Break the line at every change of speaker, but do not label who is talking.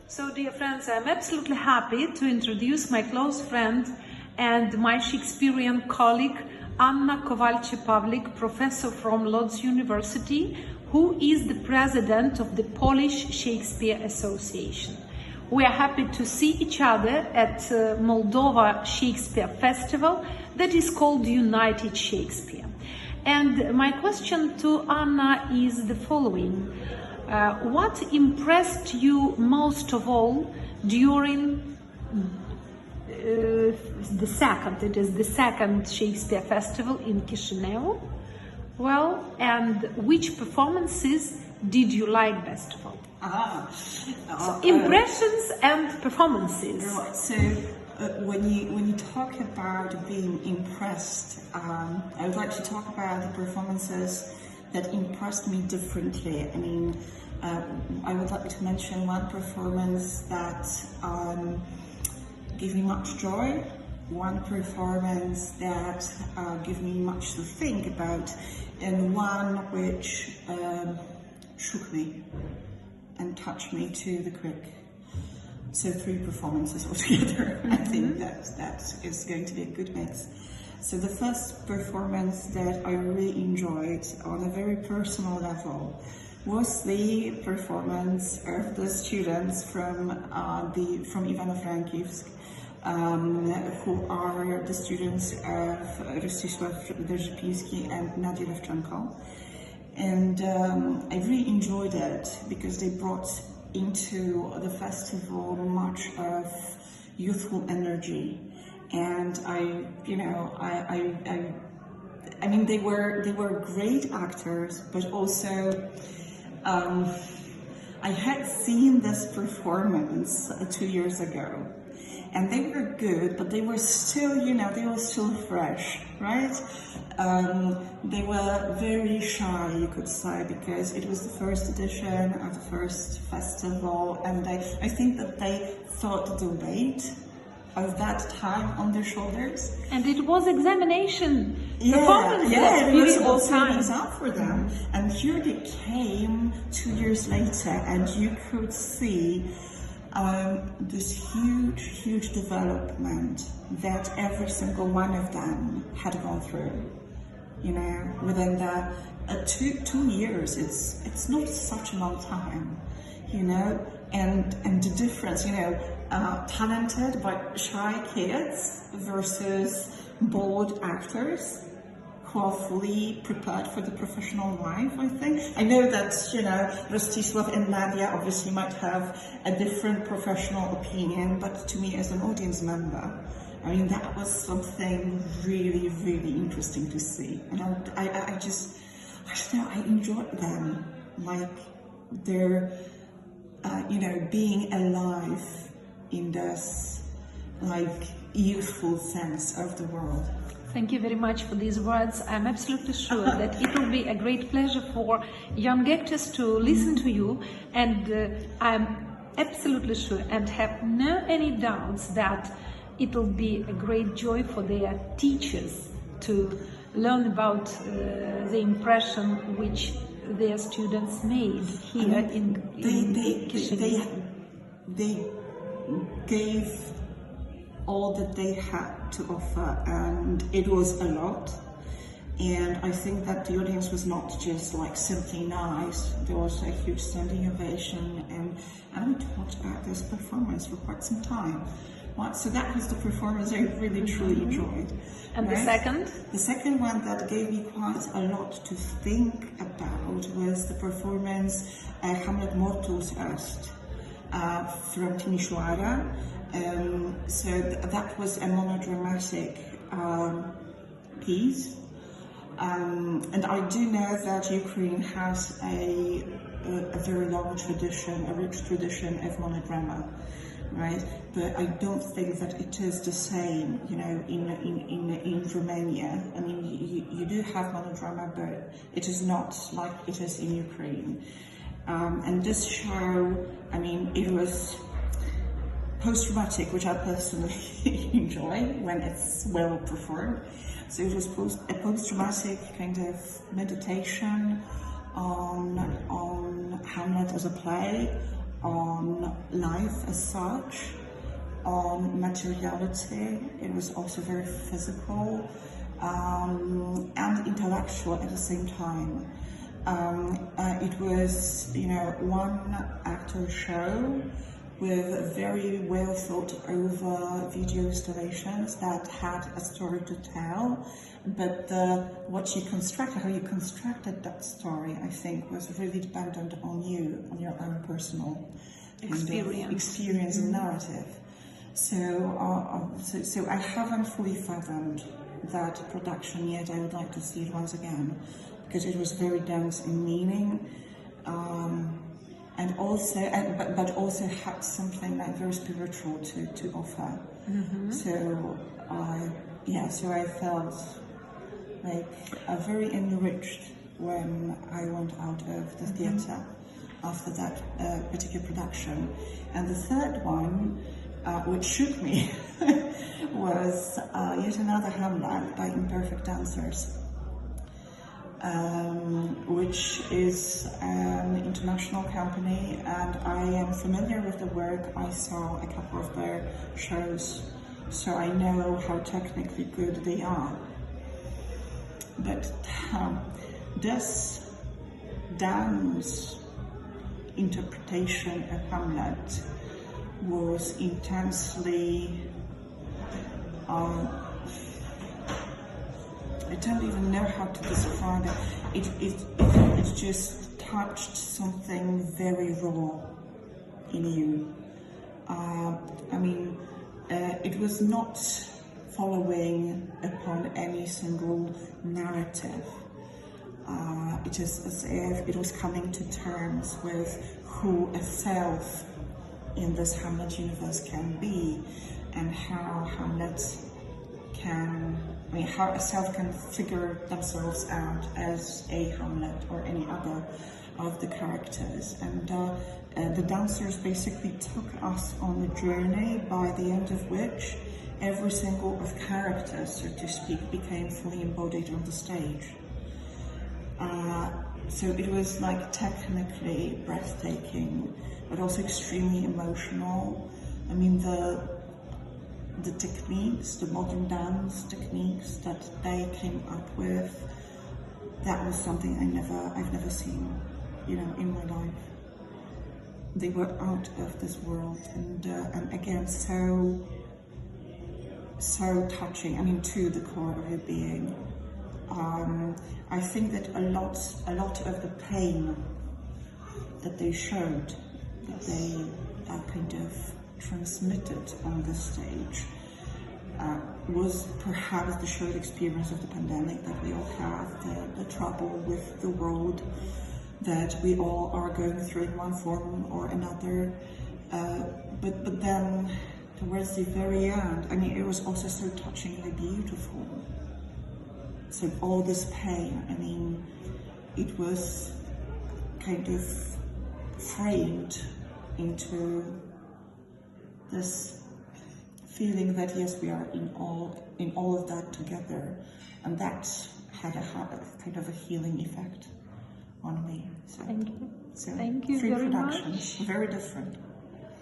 So, dear friends, I'm absolutely happy to introduce my close friend and my Shakespearean colleague, Anna Kovальче-Павлік, professor from Lodz University, who is the president of the Polish Shakespeare Association. We are happy to see each other at Moldova Shakespeare Festival that is called United Shakespeare. And my question to Anna is the following. What impressed you most of all during the second Shakespeare Festival in Chisinau? Well, and which performances did you like best of all? Impressions and performances.
Right. So when you talk about being impressed, I would like to talk about the performances that impressed me differently. I mean, I would like to mention one performance that gave me much joy, one performance that gave me much to think about, and one which shook me and touched me to the quick. So 3 performances altogether. I think that is going to be a good mix. So the first performance that I really enjoyed on a very personal level was the performance of the students from Ivano-Frankivsk, who are the students of Rostisław Dężypiński and Nadia Lewczenko. And I really enjoyed it because they brought into the festival much of youthful energy. And I mean, they were great actors, but also I had seen this performance 2 years ago, and they were good, but they were still, they were still fresh, right? They were very shy, you could say, because it was the first edition of the first festival, and I think that they thought the weight of that time on their shoulders.
And it was examination.
Yeah, it was also an exam for them. And here they came 2 years later, and you could see this huge development that every single one of them had gone through. Within the 2 years, it's not such a long time, and the difference, talented but shy kids versus bold actors who are fully prepared for the professional life, I think. I know that, Rostisław and Nadia obviously might have a different professional opinion, but to me as an audience member, I mean, that was something really, really interesting to see. And I just know, I enjoyed them, like they're, being alive in this, like, youthful sense of the world.
Thank you very much for these words. I'm absolutely sure that it will be a great pleasure for young actors to listen to you, and I'm absolutely sure and have no any doubts that it will be a great joy for their teachers to learn about the impression which their students made here in Chisinau.
They gave all that they had to offer, and it was a lot. And I think that the audience was not just like simply nice. There was a huge standing ovation, and we talked about this performance for quite some time. So that was the performance I really truly enjoyed.
And right?
The second one that gave me quite a lot to think about was the performance Hamlet Mortus Est from Timișoara. So that was a monodramatic piece, and I do know that Ukraine has a very long tradition, a rich tradition of monodrama, right? But I don't think that it is the same, in Romania. I mean, you do have monodrama, but it is not like it is in Ukraine. And this show, I mean, it was post-dramatic, which I personally enjoy when it's well performed. So it was a post-dramatic kind of meditation on Hamlet as a play, on life as such, on materiality. It was also very physical and intellectual at the same time. It was, one actor show with very well thought over video installations that had a story to tell, but how you constructed that story, I think, was really dependent on you, on your own personal experience and narrative. So I haven't fully fathomed that production yet. I would like to see it once again, because it was very dense in meaning, and also, but also had something like very spiritual to offer. So I felt like very enriched when I went out of the theatre after that particular production. And the third one, which shook me, was yet another Hamlet by Imperfect Dancers, which is an international company, and I am familiar with the work. I saw a couple of their shows, so I know how technically good they are. But this dance interpretation of Hamlet was intensely, I don't even know how to describe it. It just touched something very raw in you. It was not following upon any single narrative. It is as if it was coming to terms with who a self in this Hamlet universe can be, and how how a self can figure themselves out as a Hamlet or any other of the characters. And the dancers basically took us on a journey, by the end of which every single of characters, so to speak, became fully embodied on the stage. So it was like technically breathtaking, but also extremely emotional. I mean, the techniques, the modern dance techniques that they came up with, that was something I've never seen, in my life. They were out of this world, and again, so touching. To the core of your being. I think that a lot of the pain that they showed, that they kind of transmitted on the stage, was perhaps the shared experience of the pandemic that we all have, the trouble with the world that we all are going through in one form or another. But then towards the very end, it was also so touchingly beautiful. So all this pain, it was kind of framed into this feeling that yes, we are in all of that together, and that had a kind of a healing effect on me. So,
Thank you.
So
Thank you
three
very
productions,
much.
very different.